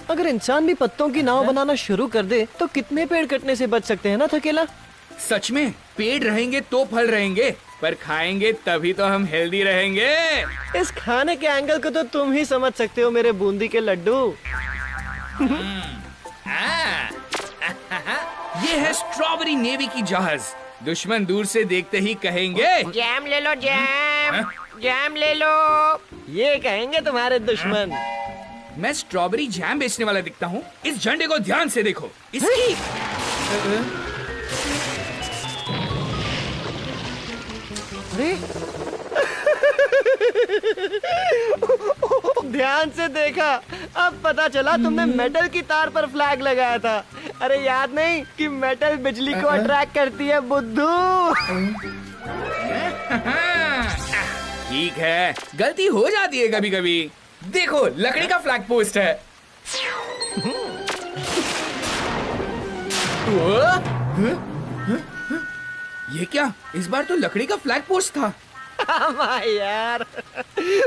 अगर इंसान भी पत्तों की नाव बनाना शुरू कर दे तो कितने पेड़ कटने से बच सकते हैं ना थकेला? सच में पेड़ रहेंगे तो फल रहेंगे, पर खाएंगे तभी तो हम हेल्दी रहेंगे। इस खाने के एंगल को तो तुम ही समझ सकते हो मेरे बूंदी के लड्डू। ये है स्ट्रॉबेरी नेवी की जहाज। दुश्मन दूर से देखते ही कहेंगे जैम ले लो, जैम जैम ले लो। ये कहेंगे तुम्हारे दुश्मन। मैं स्ट्रॉबेरी जैम बेचने वाला दिखता हूँ। इस झंडे को ध्यान से देखो। इसकी अरे ध्यान से देखा, अब पता चला तुमने मेटल की तार पर फ्लैग लगाया था। अरे याद नहीं कि मेटल बिजली को अट्रैक्ट करती है बुद्धू। ठीक है, गलती हो जाती है कभी कभी। देखो लकड़ी का फ्लैग पोस्ट है। ये क्या? इस बार तो लकड़ी का फ्लैग पोस्ट था। यार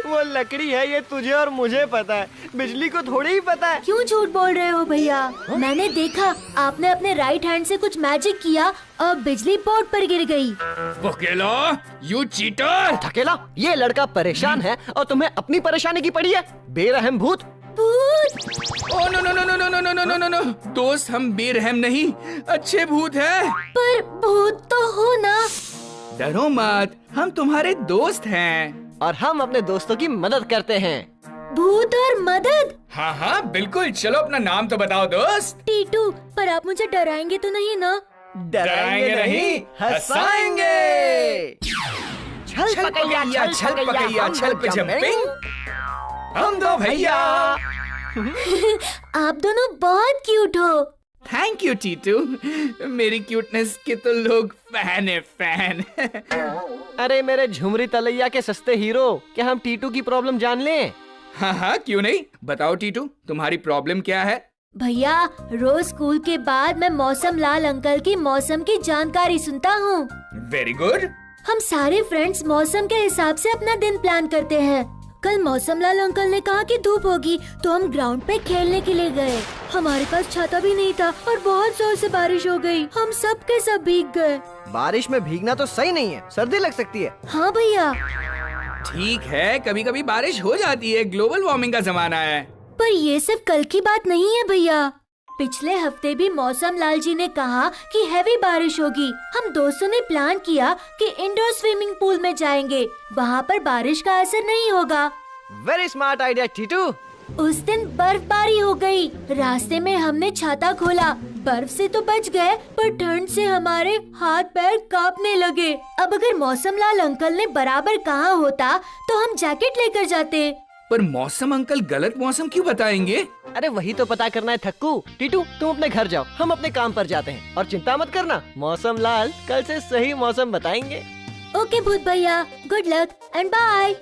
वो लकड़ी है, ये तुझे और मुझे पता है, बिजली को थोड़ी ही पता है। क्यों झूठ बोल रहे हो भैया? मैंने देखा आपने अपने राइट हैंड से कुछ मैजिक किया और बिजली बोर्ड पर गिर गई। वकीलो, यू चीटर! थकेला, ये लड़का परेशान है और तुम्हें अपनी परेशानी की पड़ी है, बेरहम भूत। भूत? Oh no no no no no no no no no no, दोस्त हम बेरहम नहीं, अच्छे भूत हैं। पर भूत तो हो ना। डरो मत, हम तुम्हारे दोस्त हैं। और हम अपने दोस्तों की मदद करते हैं। भूत और मदद? हाँ हाँ बिल्कुल, चलो अपना नाम तो बताओ दोस्त। टीटू, पर आप मुझे डराएंगे तो नहीं ना? डराएंगे नहीं, हंसाएंगे। छल पकैया, छल पकैया, छल पे जंपिंग। हम दो भैया। आप दोनों बहुत क्यूट हो। थैंक यू टीटू, मेरी क्यूटनेस के तो लोग फैन है, फैन। अरे मेरे झुमरी तलैया के सस्ते हीरो, क्या हम टीटू की प्रॉब्लम जान लें? हाँ हाँ क्यों नहीं, बताओ टीटू तुम्हारी प्रॉब्लम क्या है? भैया, रोज स्कूल के बाद मैं मौसम लाल अंकल की मौसम की जानकारी सुनता हूँ। Very good. हम सारे फ्रेंड्स मौसम के हिसाब से अपना दिन प्लान करते हैं। कल मौसम लाल अंकल ने कहा कि धूप होगी तो हम ग्राउंड पे खेलने के लिए गए। हमारे पास छाता भी नहीं था और बहुत जोर से बारिश हो गई। हम सब के सब भीग गए। बारिश में भीगना तो सही नहीं है, सर्दी लग सकती है। हाँ भैया। ठीक है, कभी कभी बारिश हो जाती है, ग्लोबल वार्मिंग का जमाना है। पर ये सिर्फ कल की बात नहीं है भैया। पिछले हफ्ते भी मौसम लाल जी ने कहा कि हैवी बारिश होगी। हम दोस्तों ने प्लान किया कि इंडोर स्विमिंग पूल में जाएंगे, वहाँ पर बारिश का असर नहीं होगा। Very smart idea Titu. उस दिन बर्फबारी हो गई। रास्ते में हमने छाता खोला, बर्फ से तो बच गए पर ठंड से हमारे हाथ पैर कांपने लगे। अब अगर मौसम लाल अंकल ने बराबर कहा होता तो हम जैकेट लेकर जाते। पर मौसम अंकल गलत मौसम क्यों बताएंगे? अरे वही तो पता करना है थक्कू। टीटू तुम अपने घर जाओ, हम अपने काम पर जाते हैं। और चिंता मत करना, मौसम लाल कल से सही मौसम बताएंगे। ओके भूत भैया, good luck and bye.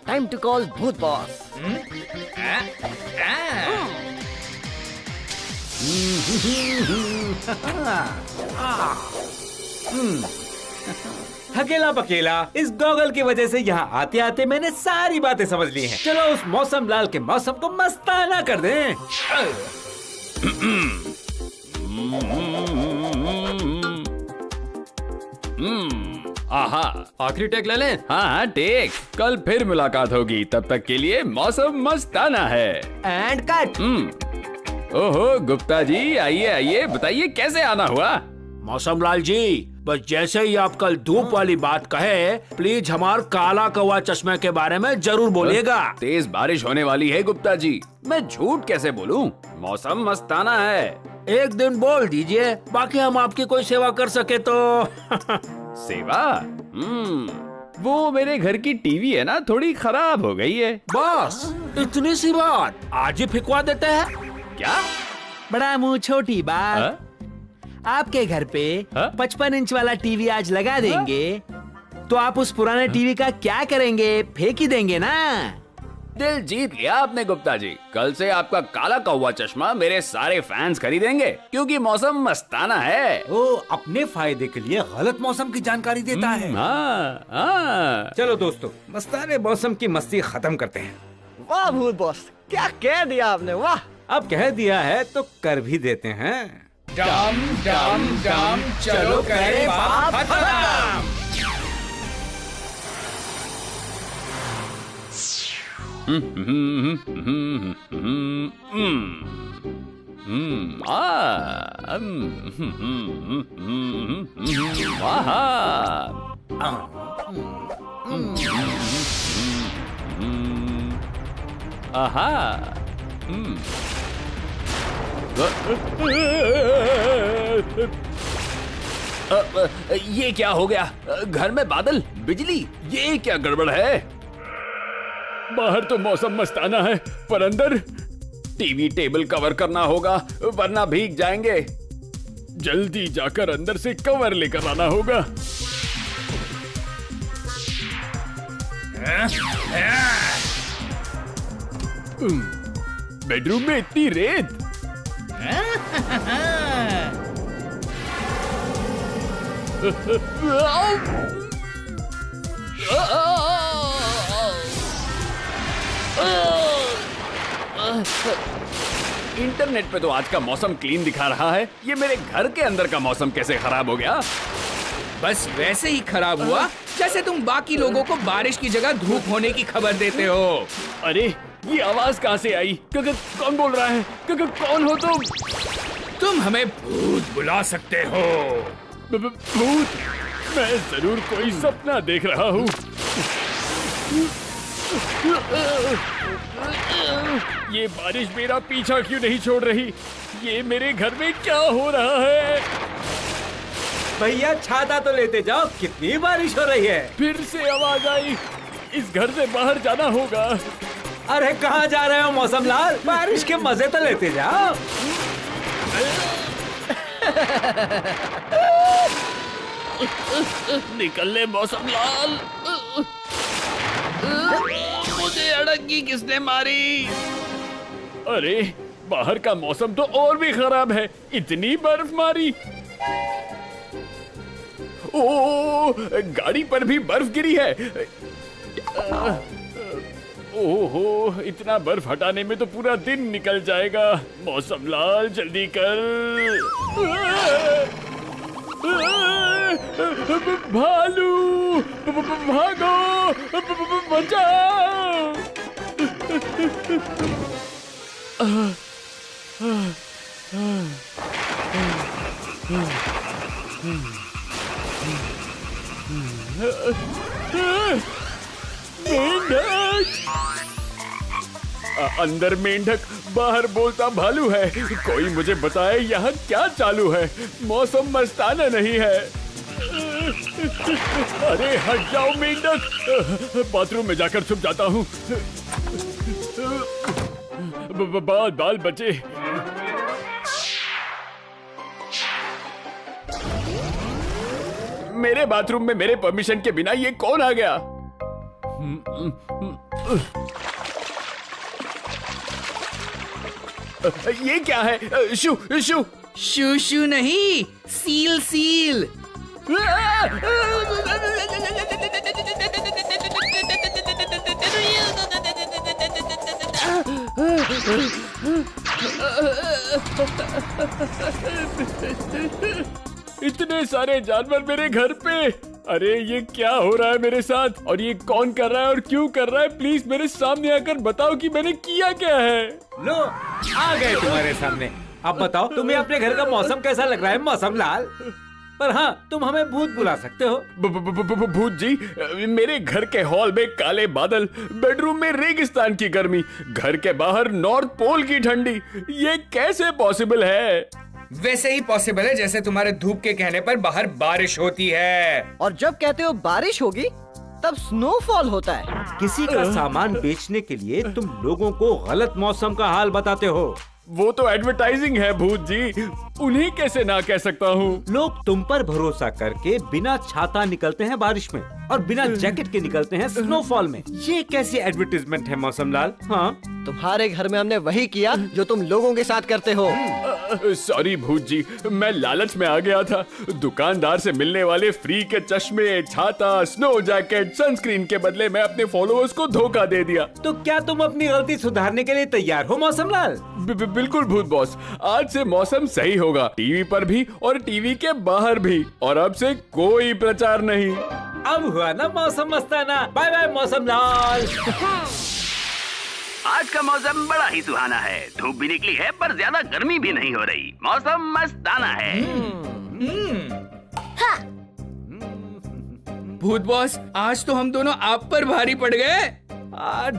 Time to call भूत बॉस। हकेला पकेला, इस गॉगल की वजह से यहाँ आते आते मैंने सारी बातें समझ ली हैं। चलो उस मौसम लाल के मौसम को मस्ताना कर दें। आहा, आखिरी टेक ले लें? हाँ टेक। कल फिर मुलाकात होगी, तब तक के लिए मौसम मस्ताना है। And cut. ओहो गुप्ता जी, आइए आइए, बताइए कैसे आना हुआ? मौसम लाल जी, बस जैसे ही आप कल धूप वाली बात कहे, प्लीज हमार काला कौवा चश्मे के बारे में जरूर बोलिएगा। तेज बारिश होने वाली है गुप्ता जी, मैं झूठ कैसे बोलूं? मौसम मस्ताना है। एक दिन बोल दीजिए, बाकी हम आपकी कोई सेवा कर सके तो। सेवा? वो मेरे घर की टीवी है ना, थोड़ी खराब हो गई है। बस इतनी सी बात, आज ही फिकवा देते हैं। क्या? बड़ा मुंह छोटी बात। हा? आपके घर पे हा? 55 इंच वाला टीवी आज लगा देंगे तो आप उस पुराने टीवी का क्या करेंगे? फेंक ही देंगे ना। दिल जीत लिया आपने गुप्ता जी। कल से आपका काला कौवा चश्मा मेरे सारे फैंस खरीदेंगे क्योंकि मौसम मस्ताना है। वो अपने फायदे के लिए गलत मौसम की जानकारी देता है। हाँ, हाँ। चलो दोस्तों, मस्ताने मौसम की मस्ती खत्म करते हैं। वाह भूत बॉस, क्या कह दिया आपने, वाह। अब कह दिया है तो कर भी देते हैं। डम डम डम चलो करे बाप खत्म। ये क्या हो गया? घर में बादल, बिजली, ये क्या गड़बड़ है? बाहर तो मौसम मस्ताना है, पर अंदर टीवी टेबल कवर करना होगा वरना भीग जाएंगे। जल्दी जाकर अंदर से कवर लेकर आना होगा। बेडरूम में इतनी रेत। इंटरनेट पे तो आज का मौसम क्लीन दिखा रहा है, ये मेरे घर के अंदर का मौसम कैसे खराब हो गया? बस वैसे ही खराब हुआ जैसे तुम बाकी लोगों को बारिश की जगह धूप होने की खबर देते हो। अरे ये आवाज कहाँ से आई? कौन बोल रहा है? कौन हो तुम? तुम हमें भूत बुला सकते हो। भूत? मैं जरूर कोई सपना देख रहा हूँ। ये बारिश मेरा पीछा क्यों नहीं छोड़ रही? ये मेरे घर में क्या हो रहा है? भैया छाता तो लेते जाओ, कितनी बारिश हो रही है। फिर से आवाज आई, इस घर से बाहर जाना होगा। अरे कहाँ जा रहे हो मौसम लाल? बारिश के मजे तो लेते जाओ। निकल ले मौसम लाल। मुझे अड़ंगी किसने मारी? अरे बाहर का मौसम तो और भी खराब है, इतनी बर्फ मारी। ओ, गाड़ी पर भी बर्फ गिरी है। ओहो, इतना बर्फ हटाने में तो पूरा दिन निकल जाएगा। मौसम लाल जल्दी कर। भालू, भागो, बचाओ। मेंढक! अंदर मेंढक, बाहर बोलता भालू है। कोई मुझे बताए यहाँ क्या चालू है? मौसम मस्ताना नहीं है। अरे हट जाओ मेंढक, बाथरूम में जाकर छुप जाता हूँ। बाल बचे। मेरे बाथरूम में मेरे परमिशन के बिना ये कौन आ गया? ये क्या है? शू शू शू शू नहीं, सील सील। इतने सारे जानवर मेरे घर पे। अरे ये क्या हो रहा है मेरे साथ? और ये कौन कर रहा है और क्यों कर रहा है? प्लीज मेरे सामने आकर बताओ कि मैंने किया क्या है। लो, आ गए तुम्हारे सामने। अब बताओ तुम्हें अपने घर का मौसम कैसा लग रहा है मौसम लाल? पर हाँ, तुम हमें भूत बुला सकते हो। भूत जी, मेरे घर के हॉल में काले बादल, बेडरूम में रेगिस्तान की गर्मी, घर के बाहर नॉर्थ पोल की ठंडी। ये कैसे पॉसिबल है? वैसे ही पॉसिबल है जैसे तुम्हारे धूप के कहने पर बाहर बारिश होती है। और जब कहते हो बारिश होगी तब स्नोफॉल होता है। किसी का सामान बेचने के लिए तुम लोगों को गलत मौसम का हाल बताते हो। वो तो एडवर्टाइजिंग है भूत जी। उन्हें कैसे ना कह सकता हूँ। लोग तुम पर भरोसा करके बिना छाता निकलते हैं बारिश में और बिना जैकेट के निकलते हैं स्नोफॉल में। ये कैसी एडवर्टीजमेंट है मौसमलाल? हाँ, तुम्हारे घर में हमने वही किया जो तुम लोगों के साथ करते हो। सॉरी भूत जी, मैं लालच में आ गया था। दुकानदार से मिलने वाले फ्री के चश्मे, छाता, स्नो जैकेट, सनस्क्रीन के बदले मैं अपने फॉलोअर्स को धोखा दे दिया। तो क्या तुम अपनी गलती सुधारने के लिए तैयार हो मौसमलाल? बिल्कुल भूत बॉस, आज से मौसम सही होगा, टीवी पर भी और टीवी के बाहर भी, और अब से कोई प्रचार नहीं। अब हुआ ना मौसम मस्ताना। Bye bye मौसमलाल। आज का मौसम बड़ा ही सुहाना है। धूप भी निकली है पर ज्यादा गर्मी भी नहीं हो रही। मौसम मस्ताना है। भूत बॉस, आज तो हम दोनों आप पर भारी पड़ गए।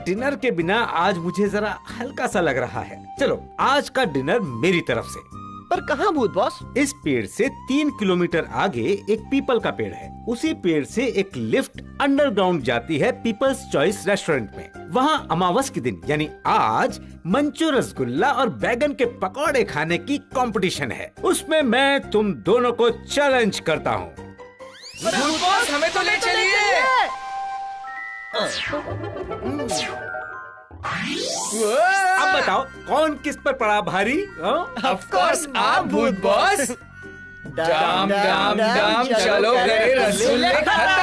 डिनर के बिना आज मुझे जरा हल्का सा लग रहा है। चलो, आज का डिनर मेरी तरफ से। पर कहाँ भूत बॉस? इस पेड़ से 3 किलोमीटर आगे एक पीपल का पेड़ है। उसी पेड़ से एक लिफ्ट अंडरग्राउंड जाती है पीपल्स चॉइस रेस्टोरेंट में। वहाँ अमावस के दिन यानी आज मंचू रसगुल्ला और बैगन के पकौड़े खाने की कंपटीशन है। उसमें मैं तुम दोनों को चैलेंज करता हूँ। भूत बॉस, हमें तो ले चलिए। अब बताओ कौन किस पर पड़ा भारी? ऑफ कोर्स आप भूत बॉस। डाम डाम डाम, चलो गए रसगुल्ले खत्म।